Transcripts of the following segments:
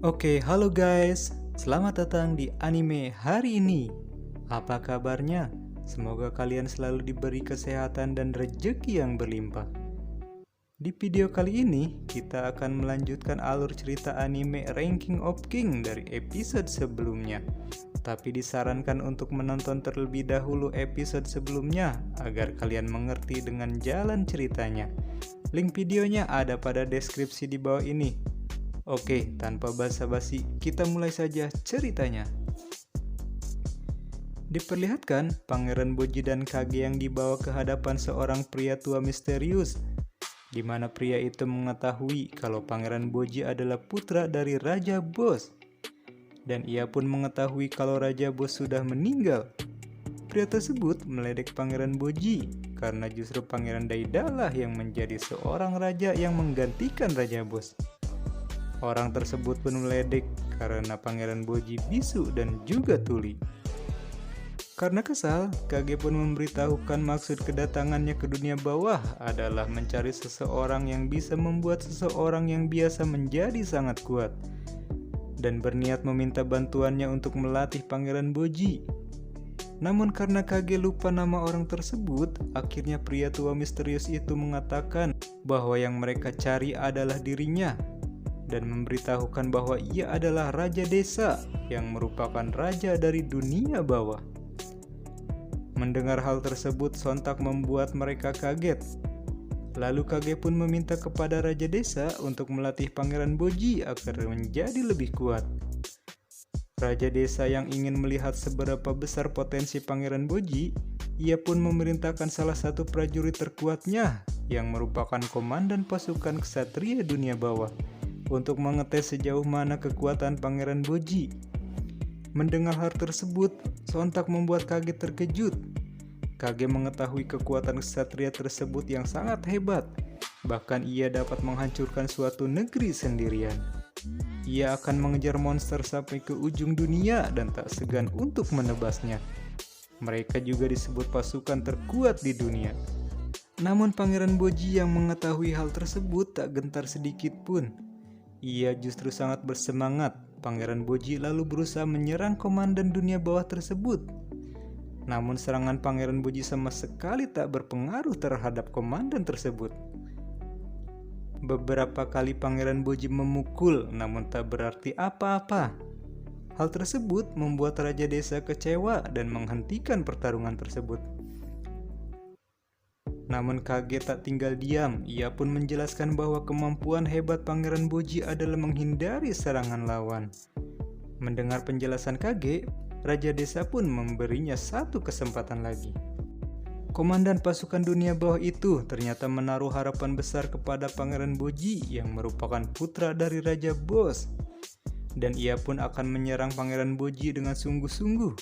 Oke, halo guys. Selamat datang di anime hari ini. Apa kabarnya? Semoga kalian selalu diberi kesehatan dan rezeki yang berlimpah. Di video kali ini, kita akan melanjutkan alur cerita anime Ranking of King dari episode sebelumnya. Tapi disarankan untuk menonton terlebih dahulu episode sebelumnya agar kalian mengerti dengan jalan ceritanya. Link videonya ada pada deskripsi di bawah ini. Oke, tanpa basa-basi, kita mulai saja ceritanya. Diperlihatkan, Pangeran Boji dan Kage yang dibawa ke hadapan seorang pria tua misterius, di mana pria itu mengetahui kalau Pangeran Boji adalah putra dari Raja Boss. Dan ia pun mengetahui kalau Raja Boss sudah meninggal. Pria tersebut meledek Pangeran Boji, karena justru Pangeran Daida lah yang menjadi seorang raja yang menggantikan Raja Boss. Orang tersebut pun meledek karena Pangeran Boji bisu dan juga tuli. Karena kesal, Kage pun memberitahukan maksud kedatangannya ke dunia bawah adalah mencari seseorang yang bisa membuat seseorang yang biasa menjadi sangat kuat, dan berniat meminta bantuannya untuk melatih Pangeran Boji. Namun karena Kage lupa nama orang tersebut, akhirnya pria tua misterius itu mengatakan bahwa yang mereka cari adalah dirinya, dan memberitahukan bahwa ia adalah Raja Desa yang merupakan raja dari dunia bawah. Mendengar hal tersebut sontak membuat mereka kaget. Lalu Kage pun meminta kepada Raja Desa untuk melatih Pangeran Boji agar menjadi lebih kuat. Raja Desa yang ingin melihat seberapa besar potensi Pangeran Boji, ia pun memerintahkan salah satu prajurit terkuatnya yang merupakan komandan pasukan ksatria dunia bawah untuk mengetes sejauh mana kekuatan Pangeran Boji. Mendengar hal tersebut, sontak membuat Kage terkejut. Kage mengetahui kekuatan ksatria tersebut yang sangat hebat. Bahkan ia dapat menghancurkan suatu negeri sendirian. Ia akan mengejar monster sampai ke ujung dunia dan tak segan untuk menebasnya. Mereka juga disebut pasukan terkuat di dunia. Namun Pangeran Boji yang mengetahui hal tersebut tak gentar sedikit pun. Ia justru sangat bersemangat. Pangeran Boji lalu berusaha menyerang komandan dunia bawah tersebut. Namun serangan Pangeran Boji sama sekali tak berpengaruh terhadap komandan tersebut. Beberapa kali Pangeran Boji memukul, namun tak berarti apa-apa. Hal tersebut membuat Raja Desa kecewa dan menghentikan pertarungan tersebut. Namun Kage tak tinggal diam, ia pun menjelaskan bahwa kemampuan hebat Pangeran Boji adalah menghindari serangan lawan. Mendengar penjelasan Kage, Raja Desa pun memberinya satu kesempatan lagi. Komandan pasukan dunia bawah itu ternyata menaruh harapan besar kepada Pangeran Boji yang merupakan putra dari Raja Boss. Dan ia pun akan menyerang Pangeran Boji dengan sungguh-sungguh.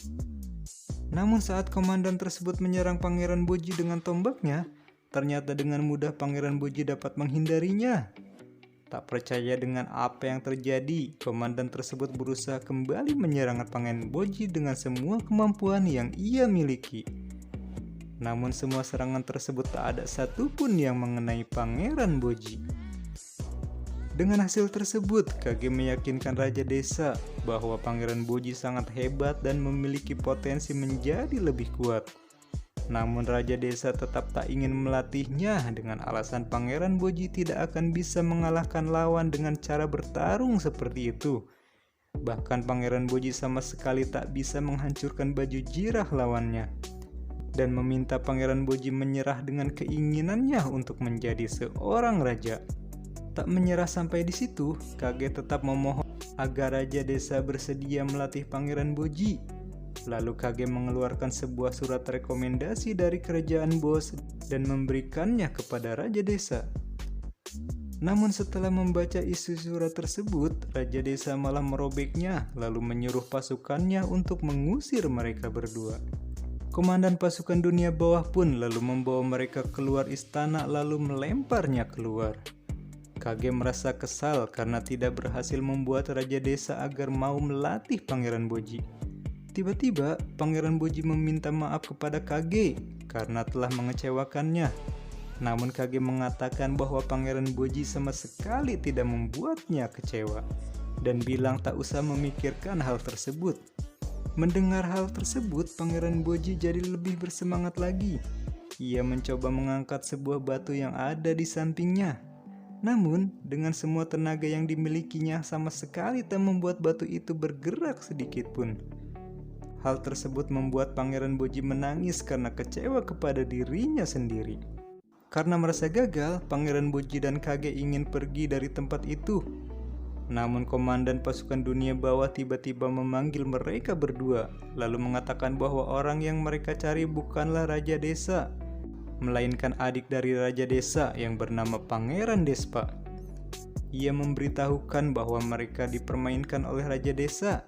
Namun saat komandan tersebut menyerang Pangeran Boji dengan tombaknya, ternyata dengan mudah Pangeran Boji dapat menghindarinya. Tak percaya dengan apa yang terjadi, komandan tersebut berusaha kembali menyerang Pangeran Boji dengan semua kemampuan yang ia miliki. Namun semua serangan tersebut tak ada satupun yang mengenai Pangeran Boji. Dengan hasil tersebut, Kage meyakinkan Raja Desa bahwa Pangeran Boji sangat hebat dan memiliki potensi menjadi lebih kuat. Namun Raja Desa tetap tak ingin melatihnya dengan alasan Pangeran Boji tidak akan bisa mengalahkan lawan dengan cara bertarung seperti itu. Bahkan Pangeran Boji sama sekali tak bisa menghancurkan baju jirah lawannya. Dan meminta Pangeran Boji menyerah dengan keinginannya untuk menjadi seorang raja. Tak menyerah sampai di situ, Kage tetap memohon agar Raja Desa bersedia melatih Pangeran Boji. Lalu Kage mengeluarkan sebuah surat rekomendasi dari kerajaan Boss dan memberikannya kepada Raja Desa. Namun setelah membaca isi surat tersebut, Raja Desa malah merobeknya lalu menyuruh pasukannya untuk mengusir mereka berdua. Komandan pasukan dunia bawah pun lalu membawa mereka keluar istana lalu melemparnya keluar. Kage merasa kesal karena tidak berhasil membuat Raja Desa agar mau melatih Pangeran Boji. Tiba-tiba Pangeran Boji meminta maaf kepada Kage karena telah mengecewakannya. Namun Kage mengatakan bahwa Pangeran Boji sama sekali tidak membuatnya kecewa. dan bilang tak usah memikirkan hal tersebut. Mendengar hal tersebut, Pangeran Boji jadi lebih bersemangat lagi. Ia mencoba mengangkat sebuah batu yang ada di sampingnya. Namun, dengan semua tenaga yang dimilikinya sama sekali tak membuat batu itu bergerak sedikit pun. Hal tersebut membuat Pangeran Boji menangis karena kecewa kepada dirinya sendiri. Karena merasa gagal, Pangeran Boji dan Kage ingin pergi dari tempat itu. Namun komandan pasukan dunia bawah tiba-tiba memanggil mereka berdua, lalu mengatakan bahwa orang yang mereka cari bukanlah Raja Desa, melainkan adik dari Raja Desa yang bernama Pangeran Despa. Ia memberitahukan bahwa mereka dipermainkan oleh Raja Desa,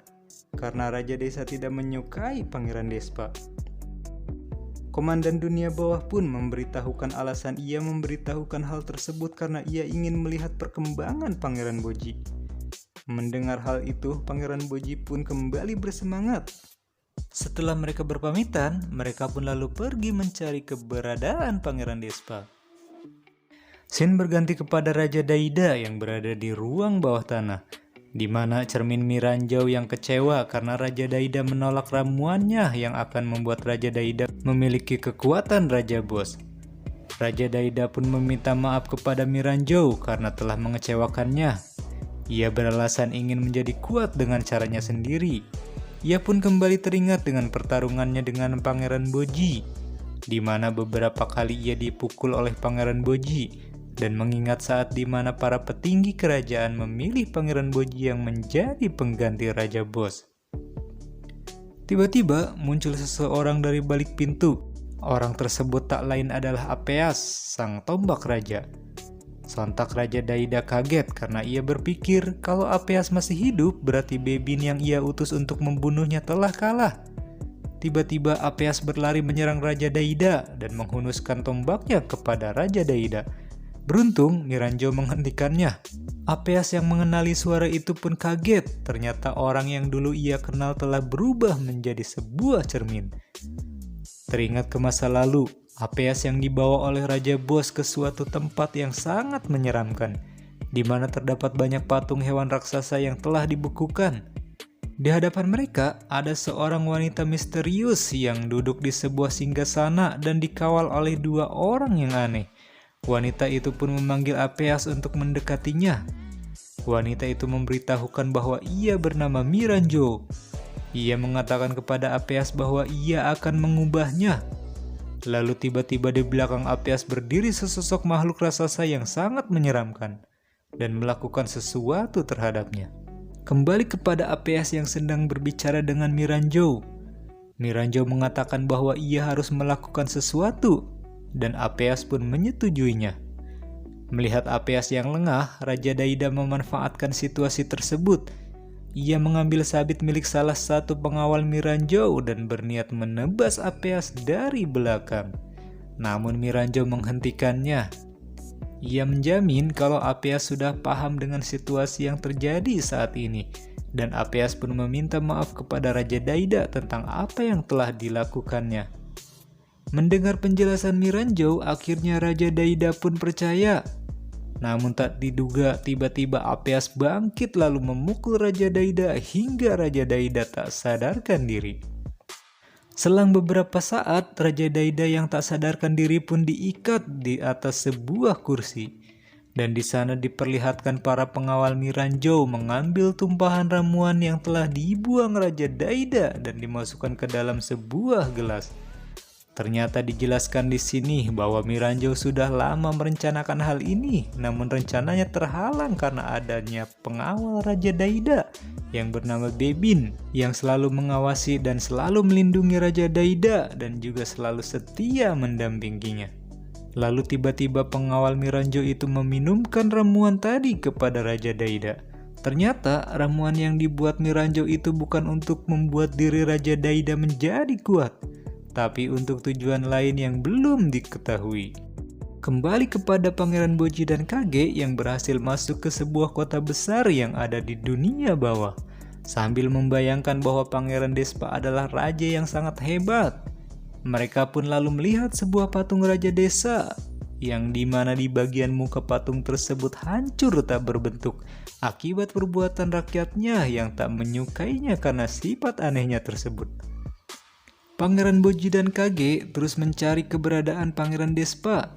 karena Raja Desa tidak menyukai Pangeran Despa. Komandan dunia bawah pun memberitahukan alasan ia memberitahukan hal tersebut karena ia ingin melihat perkembangan Pangeran Boji. Mendengar hal itu, Pangeran Boji pun kembali bersemangat. Setelah mereka berpamitan, mereka pun lalu pergi mencari keberadaan Pangeran Despa. Scene berganti kepada Raja Daida yang berada di ruang bawah tanah, di mana cermin Miranjau yang kecewa karena Raja Daida menolak ramuannya yang akan membuat Raja Daida memiliki kekuatan Raja Bos. Raja Daida pun meminta maaf kepada Miranjau karena telah mengecewakannya. Ia beralasan ingin menjadi kuat dengan caranya sendiri. Ia pun kembali teringat dengan pertarungannya dengan Pangeran Boji, di mana beberapa kali ia dipukul oleh Pangeran Boji, dan mengingat saat di mana para petinggi kerajaan memilih Pangeran Boji yang menjadi pengganti Raja Bos. Tiba-tiba muncul seseorang dari balik pintu. Orang tersebut tak lain adalah Apeas, sang tombak raja. Sontak Raja Daida kaget karena ia berpikir kalau Apeas masih hidup berarti Bebin yang ia utus untuk membunuhnya telah kalah. Tiba-tiba Apeas berlari menyerang Raja Daida dan menghunuskan tombaknya kepada Raja Daida. Beruntung Miranjau menghentikannya. Apeas yang mengenali suara itu pun kaget, ternyata orang yang dulu ia kenal telah berubah menjadi sebuah cermin. Teringat ke masa lalu, Apeas yang dibawa oleh Raja Bos ke suatu tempat yang sangat menyeramkan, di mana terdapat banyak patung hewan raksasa yang telah dibekukan. Di hadapan mereka ada seorang wanita misterius yang duduk di sebuah singgasana dan dikawal oleh dua orang yang aneh. Wanita itu pun memanggil Apeas untuk mendekatinya. Wanita itu memberitahukan bahwa ia bernama Miranjau. Ia mengatakan kepada Apeas bahwa ia akan mengubahnya. Lalu tiba-tiba di belakang Apeas berdiri sesosok makhluk raksasa yang sangat menyeramkan dan melakukan sesuatu terhadapnya. Kembali kepada Apeas yang sedang berbicara dengan Miranjau. Miranjau mengatakan bahwa ia harus melakukan sesuatu dan Apeas pun menyetujuinya. Melihat Apeas yang lengah, Raja Daida memanfaatkan situasi tersebut. Ia mengambil sabit milik salah satu pengawal Miranjau dan berniat menebas Apeas dari belakang. Namun Miranjau menghentikannya. Ia menjamin kalau Apeas sudah paham dengan situasi yang terjadi saat ini. Dan Apeas pun meminta maaf kepada Raja Daida tentang apa yang telah dilakukannya. Mendengar penjelasan Miranjau, akhirnya Raja Daida pun percaya. Namun tak diduga tiba-tiba Apeas bangkit lalu memukul Raja Daida hingga Raja Daida tak sadarkan diri. Selang beberapa saat, Raja Daida yang tak sadarkan diri pun diikat di atas sebuah kursi. Dan di sana diperlihatkan para pengawal Miranjau mengambil tumpahan ramuan yang telah dibuang Raja Daida dan dimasukkan ke dalam sebuah gelas. Ternyata dijelaskan di sini bahwa Miranjau sudah lama merencanakan hal ini, namun rencananya terhalang karena adanya pengawal Raja Daida yang bernama Bebin yang selalu mengawasi dan selalu melindungi Raja Daida dan juga selalu setia mendampinginya. Lalu tiba-tiba pengawal Miranjau itu meminumkan ramuan tadi kepada Raja Daida. Ternyata ramuan yang dibuat Miranjau itu bukan untuk membuat diri Raja Daida menjadi kuat, tapi untuk tujuan lain yang belum diketahui. Kembali kepada Pangeran Boji dan Kage yang berhasil masuk ke sebuah kota besar yang ada di dunia bawah, sambil membayangkan bahwa Pangeran Despa adalah raja yang sangat hebat. Mereka pun lalu melihat sebuah patung Raja Desa yang dimana di bagian muka patung tersebut hancur tak berbentuk akibat perbuatan rakyatnya yang tak menyukainya karena sifat anehnya tersebut. Pangeran Boji dan Kage terus mencari keberadaan Pangeran Despa.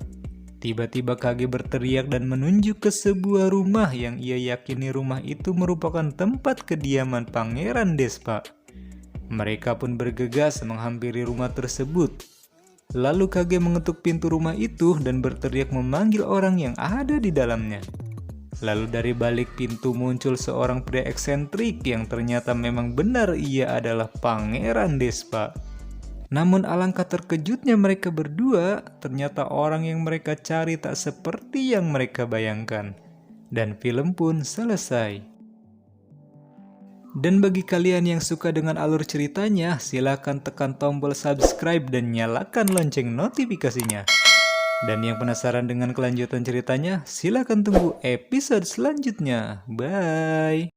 Tiba-tiba Kage berteriak dan menunjuk ke sebuah rumah yang ia yakini rumah itu merupakan tempat kediaman Pangeran Despa. Mereka pun bergegas menghampiri rumah tersebut. Lalu Kage mengetuk pintu rumah itu dan berteriak memanggil orang yang ada di dalamnya. Lalu dari balik pintu muncul seorang pria eksentrik yang ternyata memang benar ia adalah Pangeran Despa. Namun alangkah terkejutnya mereka berdua, ternyata orang yang mereka cari tak seperti yang mereka bayangkan. Dan film pun selesai. Dan bagi kalian yang suka dengan alur ceritanya, silakan tekan tombol subscribe dan nyalakan lonceng notifikasinya. Dan yang penasaran dengan kelanjutan ceritanya, silakan tunggu episode selanjutnya. Bye!